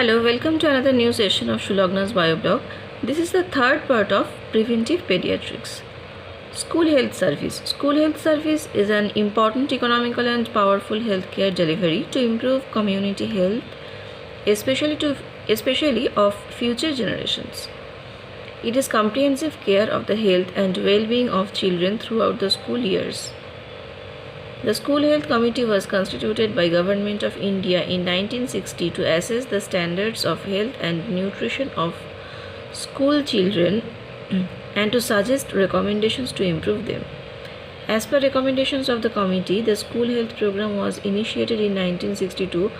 Hello, welcome to another new session of Shulagna's Bioblog. This is the third part of Preventive Pediatrics. School Health Service. School Health Service is an important economical and powerful healthcare delivery to improve community health, especially of future generations. It is comprehensive care of the health and well-being of children throughout the school years. The School Health Committee was constituted by Government of India in 1960 to assess the standards of health and nutrition of school children and to suggest recommendations to improve them. As per recommendations of the committee, the school health program was initiated in 1962,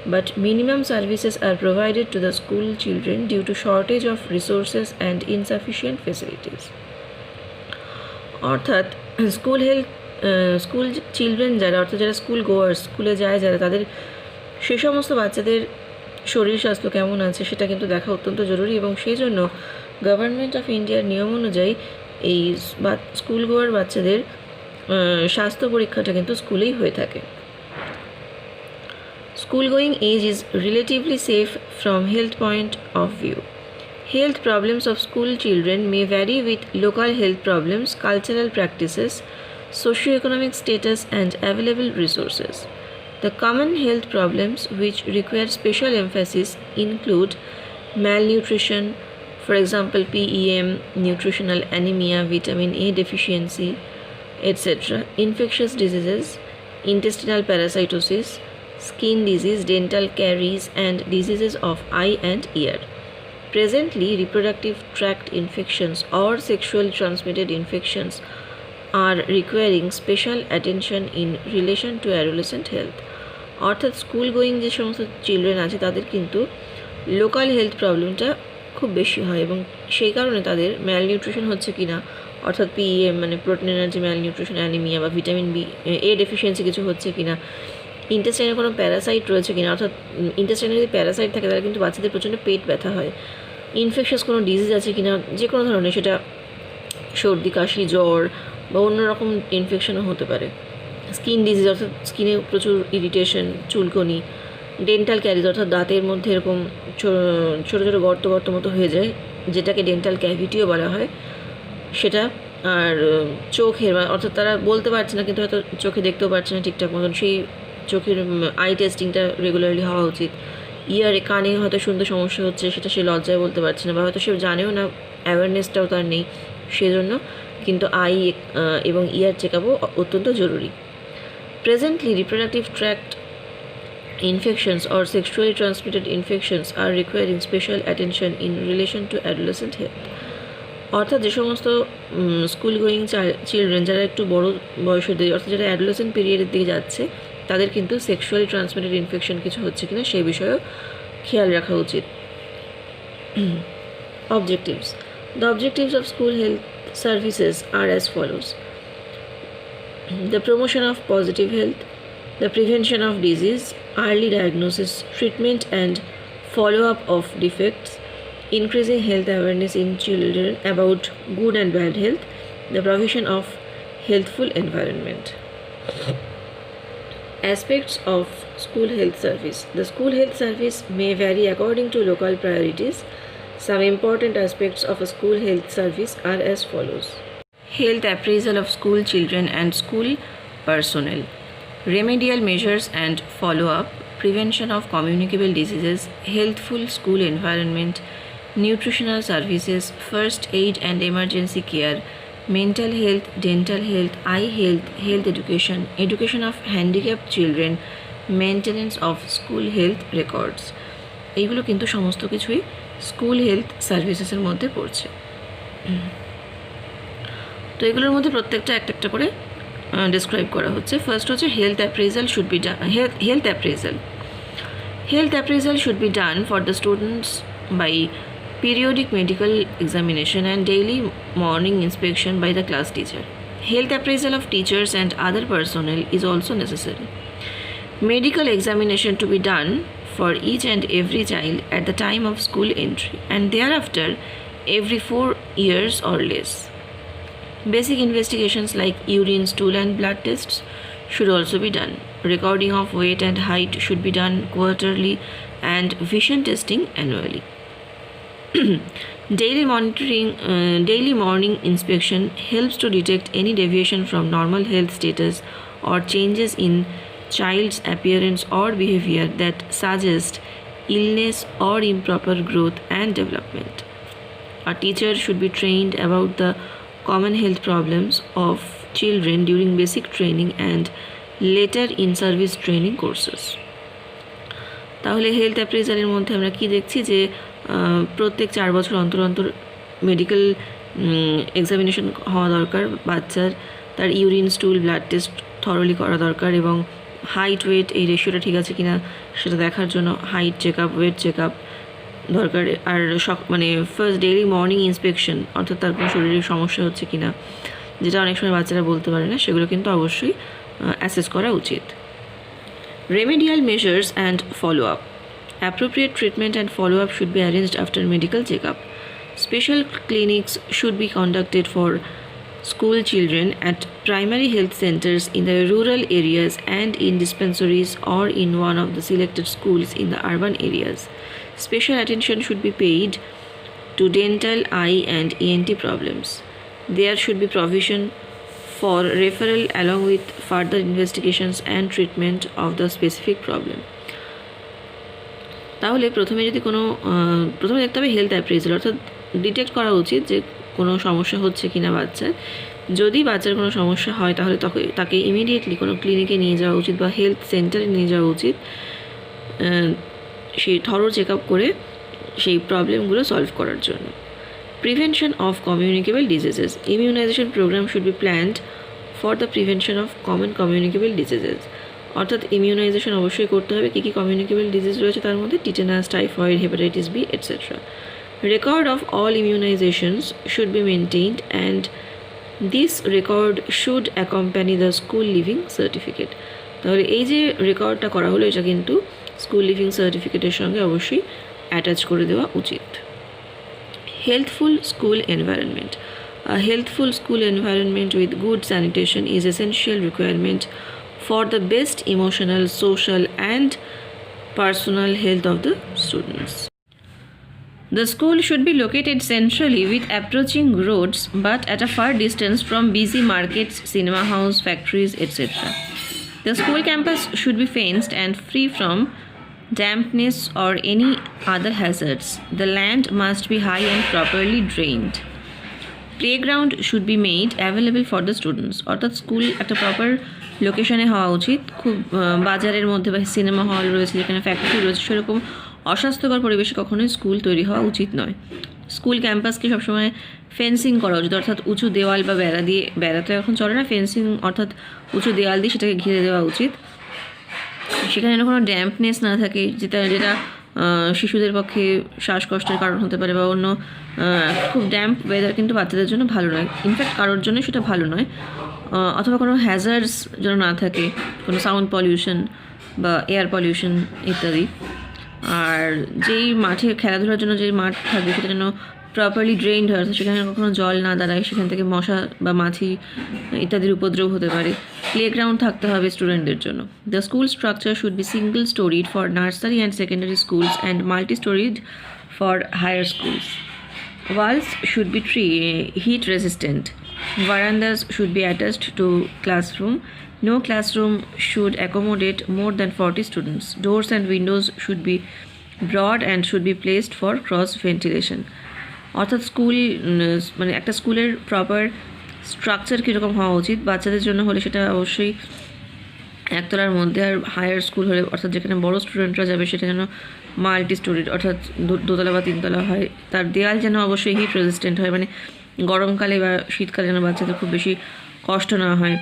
but minimum services are provided to the school children due to shortage of resources and insufficient facilities. অর্থাৎ school children যারা অর্থাৎ যারা school goers স্কুলে যায় যারা তাদের সে সমস্ত বাচ্চাদের শরীর স্বাস্থ্য কেমন আছে সেটা কিন্তু দেখা অত্যন্ত জরুরি এবং সেই জন্য গভর্নমেন্ট অফ ইন্ডিয়ার নিয়ম অনুযায়ী এই স্কুল গোয়ার বাচ্চাদের স্বাস্থ্য পরীক্ষাটা কিন্তু স্কুলেই হয়ে থাকে। School going age is relatively safe from health point of view. Health problems of school children may vary with local health problems, cultural practices, socioeconomic status and available resources. The common health problems which require special emphasis include malnutrition, for example PEM, nutritional anemia, vitamin A deficiency, etc., infectious diseases, intestinal parasitosis, skin disease, dental caries and diseases of eye and ear. Presently, reproductive tract infections or sexually transmitted infections are requiring special attention in relation to adolescent health. অর্থাৎ school going যে সমস্ত children আছে তাদের কিন্তু local health প্রবলেমটা খুব বেশি হয় এবং সেই কারণে তাদের ম্যালনিউট্রিশন হচ্ছে কি না অর্থাৎ পিএম মানে প্রোটিন এনার্জি ম্যালনিউট্রিশন অ্যানিমিয়া বা ভিটামিন বি এ ডেফিসিয়েন্সি কিছু হচ্ছে কি না, ইন্টেস্টাইনে কোনো প্যারাসাইট রয়েছে কিনা, অর্থাৎ ইন্টেস্টাইনে যদি প্যারাসাইট থাকে তাহলে কিন্তু বাচ্চাদের প্রচণ্ড পেট ব্যথা হয়, ইনফেকশাস কোনো ডিজিজ আছে কিনা যে কোনো ধরনের, সেটা সর্দি কাশি জ্বর বা অন্যরকম ইনফেকশনও হতে পারে, স্কিন ডিজিজ অর্থাৎ স্কিনে প্রচুর ইরিটেশন চুলকনি, ডেন্টাল ক্যারিজ অর্থাৎ দাঁতের মধ্যে এরকম ছোটো ছোটো গর্ত মতো হয়ে যায় যেটাকে ডেন্টাল ক্যাভিটিও বলা হয় সেটা, আর চোখের অর্থাৎ তারা বলতে পারছে না কিন্তু হয়তো চোখে দেখতেও পারছে না ঠিকঠাক মতন, সেই চোখের আই টেস্টিংটা রেগুলারলি হওয়া উচিত। ইয়ারে কানে হয়তো শুনতে সমস্যা হচ্ছে সেটা সে লজ্জায় বলতে পারছে না বা হয়তো সে জানেও না, অ্যাওয়ারনেসটাও তার নেই, সেজন্য কিন্তু আই এবং ইয়ার চেক আপও অত্যন্ত জরুরি। Presently reproductive tract infections or sexually transmitted infections are requiring special attention in relation to adolescent health. অর্থাৎ যে সমস্ত স্কুল গোয়িং চিলড্রেন যারা একটু বড় বয়সের দিকে অর্থাৎ যারা অ্যাডোলেসেন্ট পিরিয়ডের দিকে যাচ্ছে তাদের কিন্তু সেক্সুয়ালি ট্রান্সমিটেড ইনফেকশন কিছু হচ্ছে কিনা সেই বিষয়েও খেয়াল রাখা উচিত। Objectives. The objectives of school health services are as follows: the promotion of positive health, the prevention of disease, early diagnosis, treatment and follow-up of defects, increasing health awareness in children about good and bad health, the provision of healthful environment. Aspects of school health service. The school health service may vary according to local priorities. Some important aspects of a school health service are as follows: health appraisal of school children and school personnel, remedial measures and follow-up, prevention of communicable diseases, healthful school environment, nutritional services, first aid and emergency care, mental health, dental health, eye health, health education, education of handicapped children, maintenance of school health records. এইগুলো কিন্তু সমস্ত কিছুই school health সার্ভিসেসের মধ্যে পড়ছে। তো এগুলোর মধ্যে প্রত্যেকটা একটা করে ডিসক্রাইব করা হচ্ছে। ফার্স্ট হচ্ছে health appraisal should be done. Health appraisal should be done for the students by periodic medical examination and daily morning inspection by the class teacher. Health appraisal of teachers and other personnel is also necessary. Medical examination to be done for each and every child at the time of school entry and thereafter every 4 years or less. Basic investigations like urine, stool and blood tests should also be done. Recording of weight and height should be done quarterly and vision testing annually. Daily morning inspection helps to detect any deviation from normal health status or changes in child's appearance or behavior that suggest illness or improper growth and development. A teacher should be trained about the common health problems of children during basic training and later in service training courses. তাহলে health অ্যাপ্রেজালের মধ্যে আমরা কি দেখছি যে প্রত্যেক 4 বছর অন্তর অন্তর মেডিকেল এক্সামিনেশন হওয়া দরকার, বাচ্চার তার ইউরিন, স্টুল, ব্লাড টেস্ট থরলি করা দরকার এবং হাইট ওয়েট এই রেশিওটা ঠিক আছে কিনা সেটা দেখার জন্য height check up, weight check up দরকার। আর মানে ফার্স্ট ডেইলি মর্নিং ইন্সপেকশন, অর্থাৎ তার কোনো শরীরের সমস্যা হচ্ছে কিনা, যেটা অনেক সময় বাচ্চারা বলতে পারে না, সেগুলো কিন্তু অবশ্যই অ্যাসেস করা উচিত। Remedial measures and follow-up. Appropriate treatment and follow-up should be arranged after medical checkup. Special clinics should be conducted for school children at primary health centers in the rural areas and in dispensaries or in one of the selected schools in the urban areas. Special attention should be paid to dental, eye and ENT problems. There should be provision for referral along with further investigations and treatment of the specific problem. তাহলে প্রথমে দেখতে হবে health appraisal, অর্থাৎ detect করা উচিত যে কোনো সমস্যা হচ্ছে কিনা বাচ্চার। যদি বাচ্চার কোনো সমস্যা হয় তাহলে তাকে ইমিডিয়েটলি কোনো ক্লিনিকে নিয়ে যাওয়া উচিত বা হেলথ সেন্টারে নিয়ে যাওয়া উচিত, সেই থরো চেক আপ করে সেই প্রবলেমগুলো সলভ করার জন্য। Prevention of communicable diseases. Immunization program should be planned for the prevention of common communicable diseases. অর্থাৎ ইমিউনাইজেশন অবশ্যই করতে হবে। কী কী কমিউনিকেবল ডিজিজ রয়েছে তার মধ্যে tetanus, typhoid, hepatitis B etcetera. Record of all immunizations should be maintained and this record should accompany the school living certificate. তাহলে এই যে রেকর্ডটা করা হলো এটা কিন্তু স্কুল লিভিং সার্টিফিকেটের সঙ্গে অবশ্যই অ্যাটাচ করে দেওয়া উচিত। Healthful school environment. A healthful school environment with good sanitation is essential requirement for the best emotional, social and personal health of the students. The school should be located centrally with approaching roads but at a far distance from busy markets, cinema house, factories, etc. The school campus should be fenced and free from dampness or any other hazards. The land must be high and properly drained. Playground should be made available for the students. অর্থাৎ school একটা proper লোকেশনে হওয়া উচিত। খুব বাজারের মধ্যে বা cinema hall রয়েছে, যেখানে ফ্যাক্টরি রয়েছে, সেরকম অস্বাস্থ্যকর পরিবেশে কখনোই স্কুল তৈরি হওয়া উচিত নয়। স্কুল ক্যাম্পাসকে সবসময় ফেন্সিং করা উচিত, অর্থাৎ উঁচু দেওয়াল বা বেড়া তো এখন চলে না, ফেন্সিং অর্থাৎ উঁচু দেওয়াল দিয়ে সেটাকে ঘিরে দেওয়া উচিত। সেখানে যেন কোনো ড্যাম্পনেস না থাকে, যেটা শিশুদের পক্ষে শ্বাসকষ্টের কারণ হতে পারে বা অন্য খুব ড্যাম্প ওয়েদার কিন্তু বাচ্চাদের জন্য ভালো নয়, ইনফ্যাক্ট কারোর জন্য সেটা ভালো নয়। অথবা কোনো হ্যাজার্ডস যেন না থাকে, কোনো সাউন্ড পলিউশন বা এয়ার পলিউশন ইত্যাদি। আর যেই মাঠে খেলাধুলার জন্য যে মাঠ থাকবে সেটা যেন প্রপারলি ড্রেইনড হয়, সেখানে কখনো জল না দাঁড়ায়, সেখান থেকে মশা বা মাছি ইত্যাদির উপদ্রব হতে পারে। প্লেগ্রাউন্ড থাকতে হবে স্টুডেন্টদের জন্য। The school structure should be single storied for nursery and secondary schools and multi storied for higher schools. Walls should be heat resistant. Verandas should be attached to classroom. No classroom should accommodate more than 40 students. Doors and windows should be broad and should be placed for cross ventilation. অর্থাৎ school মানে একটা স্কুলের proper structure কীরকম হওয়া উচিত, বাচ্চাদের জন্য হলে সেটা অবশ্যই একতলার মধ্যে, আর হায়ার স্কুল হলে অর্থাৎ যেখানে বড় স্টুডেন্টরা যাবে সেটা যেন মাল্টি স্টোরিড অর্থাৎ দোতলা বা তিনতলা হয়। তার দেয়াল যেন অবশ্যই হিট রেজিস্ট্যান্ট হয়, মানে গরমকালে বা শীতকালে যেন বাচ্চাদের খুব বেশি কষ্ট না হয়।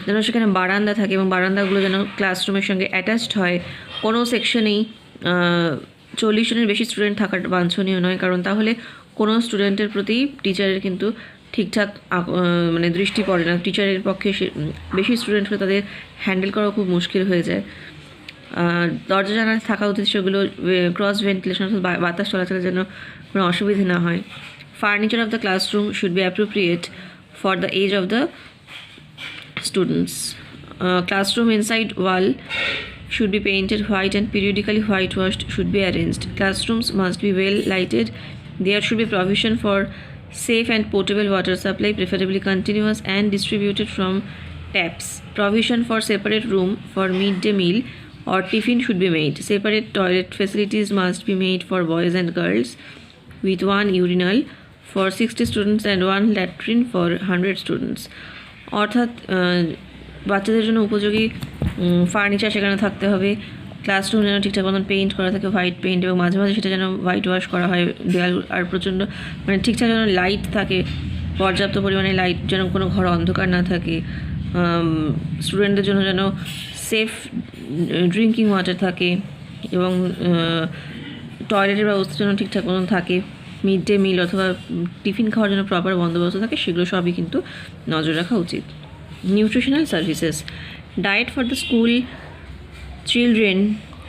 যেন সেখানে বারান্দা থাকে এবং বারান্দাগুলো যেন ক্লাসরুমের সঙ্গে অ্যাটাচড হয়। কোনো সেকশনেই 40 জনের বেশি স্টুডেন্ট থাকা বাঞ্ছনীয় নয়, কারণ তাহলে কোনো স্টুডেন্টের প্রতি টিচারের কিন্তু ঠিকঠাক মানে দৃষ্টি পড়ে না। টিচারের পক্ষে বেশি স্টুডেন্ট হলে তাদের হ্যান্ডেল করা খুব মুশকিল হয়ে যায়। দরজা জানা থাকা উচিত, সেগুলো ক্রস ভেন্টিলেশন অর্থাৎ বাতাস চলাচলের জন্য কোনো অসুবিধা না হয়। Furniture of the classroom should be appropriate for the age of the students. Classroom inside wall should be painted white and periodically whitewashed should be arranged. Classrooms must be well lighted. There should be provision for safe and potable water supply, preferably continuous and distributed from taps. Provision for separate room for midday meal or tiffin should be made. Separate toilet facilities must be made for boys and girls, with one urinal for 60 students and one latrine for 100 students. অর্থাৎ বাচ্চাদের জন্য উপযোগী furniture সেখানে থাকতে হবে। Classroom যেন ঠিকঠাক মতন পেইন্ট করা থাকে, হোয়াইট পেইন্ট, এবং মাঝে মাঝে সেটা যেন হোয়াইট ওয়াশ করা হয়। দেয়াল আর প্রচণ্ড মানে ঠিকঠাক যেন লাইট থাকে, পর্যাপ্ত পরিমাণে লাইট, যেন কোনো ঘর অন্ধকার না থাকে। স্টুডেন্টদের জন্য যেন সেফ ড্রিঙ্কিং ওয়াটার থাকে, এবং টয়লেটের ব্যবস্থা যেন ঠিকঠাক মতন থাকে। মিড ডে মিল অথবা টিফিন খাওয়ার জন্য প্রপার বন্দোবস্ত থাকে, সেগুলো সবই কিন্তু নজর রাখা উচিত। Nutritional services. Diet for the school children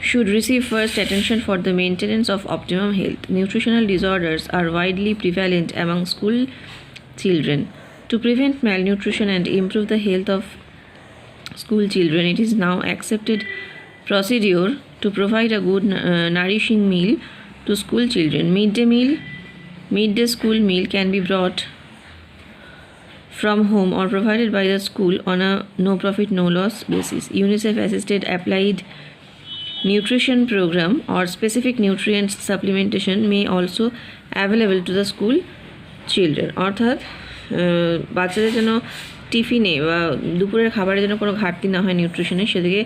should receive first attention for the maintenance of optimum health. Nutritional disorders are widely prevalent among school children. To prevent malnutrition and improve the health of school children, it is now accepted procedure to provide a good nourishing meal to school children. Midday school meal can be brought from home or provided by the school on a no profit no loss basis. UNICEF assisted applied nutrition program or specific nutrients supplementation may also available to the school children. অর্থাৎ বাচ্চাদের যেন টিফিনে বা দুপুরের খাবারের যেন কোনো ঘাটতি না হয় নিউট্রিশনে, সেদিকে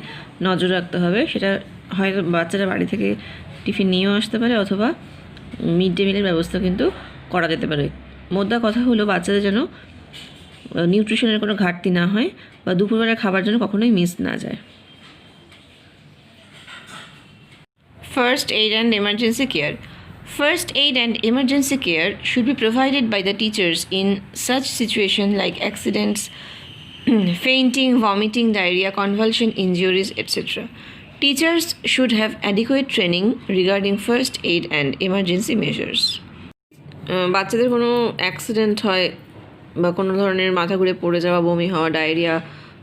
নজর রাখতে হবে। সেটা হয়তো বাচ্চারা বাড়ি থেকে টিফিন নিয়েও আসতে পারে, অথবা মিড ডে মিলের ব্যবস্থা কিন্তু করা যেতে পারে। মোদ্দা কথা হলো বাচ্চাদের যেন নিউট্রিশনের কোনো ঘাটতি না হয়, বা দুপুরবেলার খাবার যেন কখনোই মিস না যায়। First aid and emergency care. First aid and emergency care should be provided by the teachers in such situation like accidents, fainting, vomiting, diarrhea, convulsion, injuries, etc. Teachers should have adequate training regarding first aid and emergency measures. বাচ্চাদের কোনো accident হয় বা কোনো ধরনের মাথা ঘুরে পড়ে যাওয়া, বমি হওয়া, ডায়রিয়া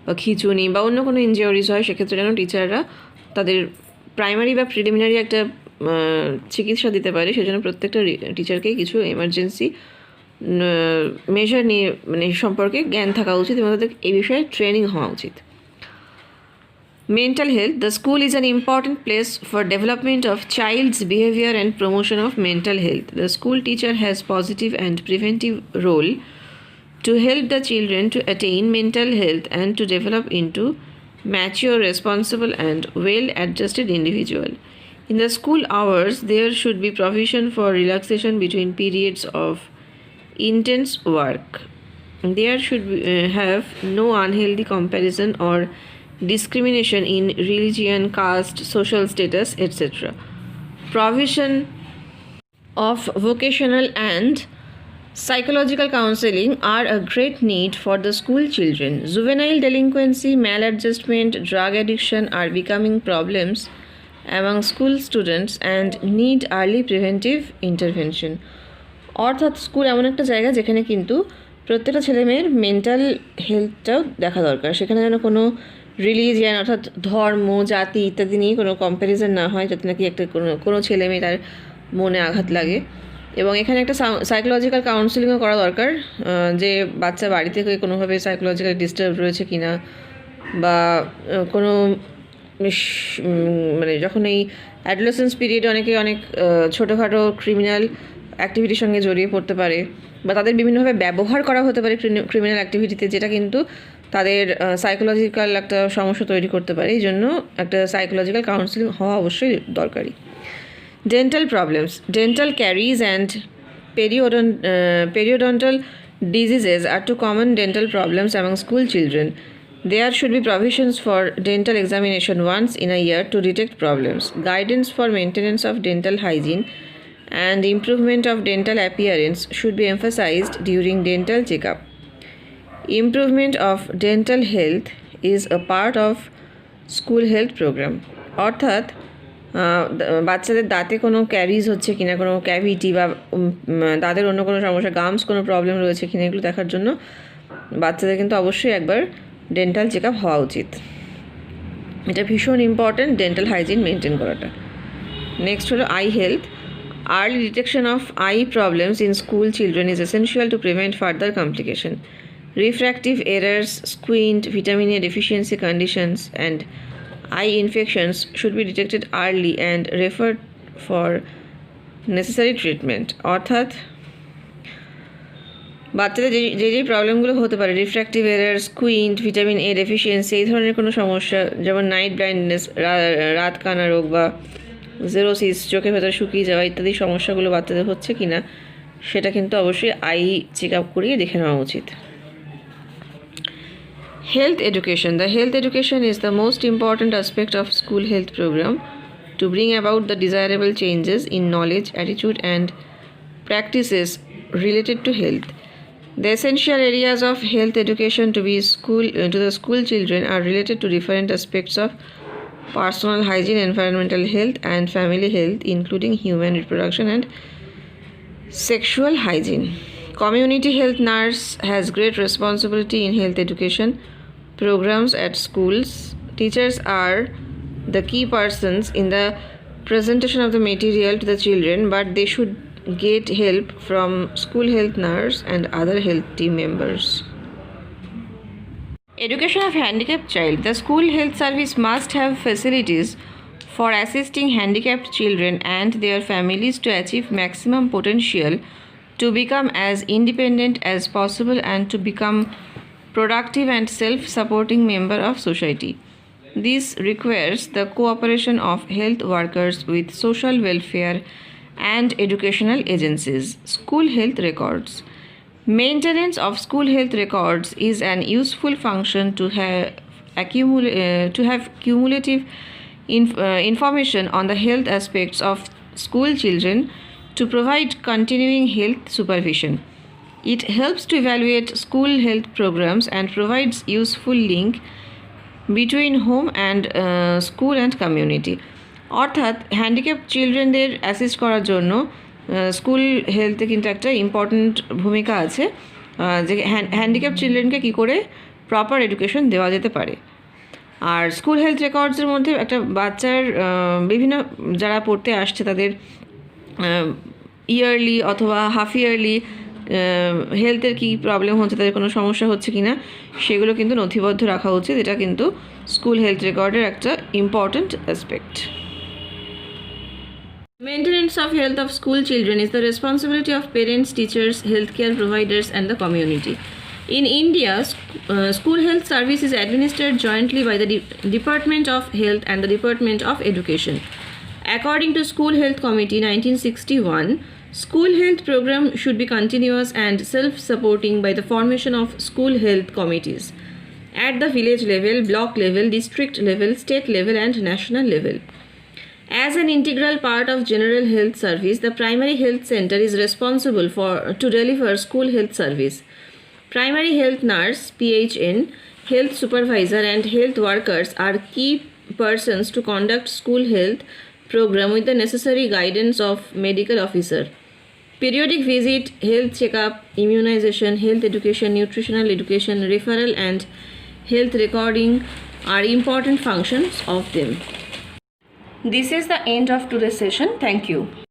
বা খিঁচুনি বা অন্য কোনো ইনজিওরিজ হয়, সেক্ষেত্রে যেন টিচাররা তাদের প্রাইমারি বা প্রিলিমিনারি একটা চিকিৎসা দিতে পারে। সেজন্য প্রত্যেকটা টিচারকেই কিছু এমার্জেন্সি মেজার নিয়ে মানে সম্পর্কে জ্ঞান থাকা উচিত, এবং তাদের এই বিষয়ে ট্রেনিং হওয়া উচিত। Mental health. The school is an important place for development of child's behavior and promotion of mental health. The school teacher has positive and preventive role to help the children to attain mental health and to develop into mature, responsible and well-adjusted individual. In the school hours, there should be provision for relaxation between periods of intense work. There should have no unhealthy comparison or discrimination in religion, caste, social status, etc. Provision of vocational and psychological counseling are a great need for the school children. Juvenile delinquency, maladjustment, drug addiction are becoming problems among school students and need early preventive intervention. অর্থাৎ school এমন একটা জায়গা যেখানে কিন্তু প্রত্যেকটা ছেলেমেয়ের mental হেলথটাও দেখা দরকার। সেখানে যেন কোনো রিলিজিয়ান অর্থাৎ ধর্ম, জাতি ইত্যাদি নিয়ে কোনো কম্প্যারিজন না হয়, যাতে নাকি একটা কোনো ছেলে মেয়ে তার মনে আঘাত লাগে। এবং এখানে একটা সাইকোলজিক্যাল কাউন্সেলিংও করা দরকার, যে বাচ্চা বাড়ি থেকে কোনোভাবে সাইকোলজিক্যাল ডিস্টার্ব রয়েছে কি না, বা কোনো মানে যখন এই অ্যাডোলেসেন্স পিরিয়ডে অনেকে অনেক ছোটোখাটো ক্রিমিনাল অ্যাক্টিভিটির সঙ্গে জড়িয়ে পড়তে পারে, বা তাদের বিভিন্নভাবে ব্যবহার করা হতে পারে ক্রিমিনাল অ্যাক্টিভিটিতে, যেটা কিন্তু তাদের সাইকোলজিক্যাল একটা সমস্যা তৈরি করতে পারে। এই জন্য একটা সাইকোলজিক্যাল কাউন্সেলিং হওয়া অবশ্যই দরকারি। Dental problems. Dental caries and periodontal diseases are two common dental problems among school children. There should be provisions for dental examination once in a year to detect problems. Guidance for maintenance of dental hygiene and improvement of dental appearance should be emphasized during dental checkup. Improvement of dental health is a part of school health program. অর্থাৎ বাচ্চাদের দাঁতে কোনো caries হচ্ছে কিনা, কোনো cavity বা দাঁতের অন্য কোনো সমস্যা, গামস কোনো প্রবলেম রয়েছে কিনা, এগুলো দেখার জন্য বাচ্চাদের কিন্তু অবশ্যই একবার ডেন্টাল চেক আপ হওয়া উচিত। এটা ভীষণ ইম্পর্ট্যান্ট ডেন্টাল হাইজিন মেনটেন করাটা। নেক্সট হলো I health. Early detection of I problems in school children is essential to prevent further complication. Refractive errors, squint, vitamin A deficiency conditions, and eye infections should be detected early and referred for necessary treatment. অর্থাৎ বাচ্চাদের যে প্রবলেমগুলো হতে পারে, refractive error, squint, vitamin A deficiency, এই ধরনের কোনো সমস্যা, যেমন নাইট ব্লাইন্ডনেস, রাত কানা রোগ বা জেরোসিস, চোখের ভেতরে শুকিয়ে যাওয়া ইত্যাদি সমস্যাগুলো বাচ্চাদের হচ্ছে কি না সেটা কিন্তু অবশ্যই আই চেক আপ করিয়ে দেখে নেওয়া উচিত। Health education. The health education is the most important aspect of school health program to bring about the desirable changes in knowledge, attitude, and practices related to health. The essential areas of health education to the school children are related to different aspects of personal hygiene, environmental health, and family health, including human reproduction and sexual hygiene. Community health nurse has great responsibility in health education programs at schools. Teachers are the key persons in the presentation of the material to the children, but they should get help from school health nurse and other health team members. Education of handicapped child. The school health service must have facilities for assisting handicapped children and their families to achieve maximum potential to become as independent as possible and to become productive and self-supporting member of society. This requires the cooperation of health workers with social welfare and educational agencies. School health records. Maintenance of school health records is an useful function to have cumulative information on the health aspects of school children to provide continuing health supervision. It helps to evaluate school health programs and provides useful link between home and school and community. অর্থাৎ handicap চিলড্রেনদের assist করার জন্য school হেলথে কিন্তু একটা important ভূমিকা আছে, যে handicap চিলড্রেনকে কী করে proper education দেওয়া যেতে পারে। আর স্কুল হেলথ রেকর্ডসের মধ্যে একটা বাচ্চার বিভিন্ন যারা পড়তে আসছে তাদের ইয়ারলি অথবা হাফ ইয়ারলি হেলথের কী প্রবলেম হচ্ছে, তাদের কোনো সমস্যা হচ্ছে কি না সেগুলো কিন্তু নথিবদ্ধ রাখা উচিত। এটা কিন্তু স্কুল হেলথ রেকর্ডের একটা important aspect. Maintenance of health of school children is the responsibility of parents, teachers, healthcare providers, and the community. In India, school health service is administered jointly by the Department of Health and the Department of Education. According to School Health Committee 1961, school health program should be continuous and self-supporting by the formation of school health committees at the village level, block level, district level, state level, and national level. As an integral part of general health service, the primary health center is responsible to deliver school health service. Primary health nurse, PHN, health supervisor, and health workers are key persons to conduct school health program with the necessary guidance of medical officer. Periodic visit, health checkup, immunization, health education, nutritional education, referral, and health recording are important functions of them. This is the end of today's session. Thank you.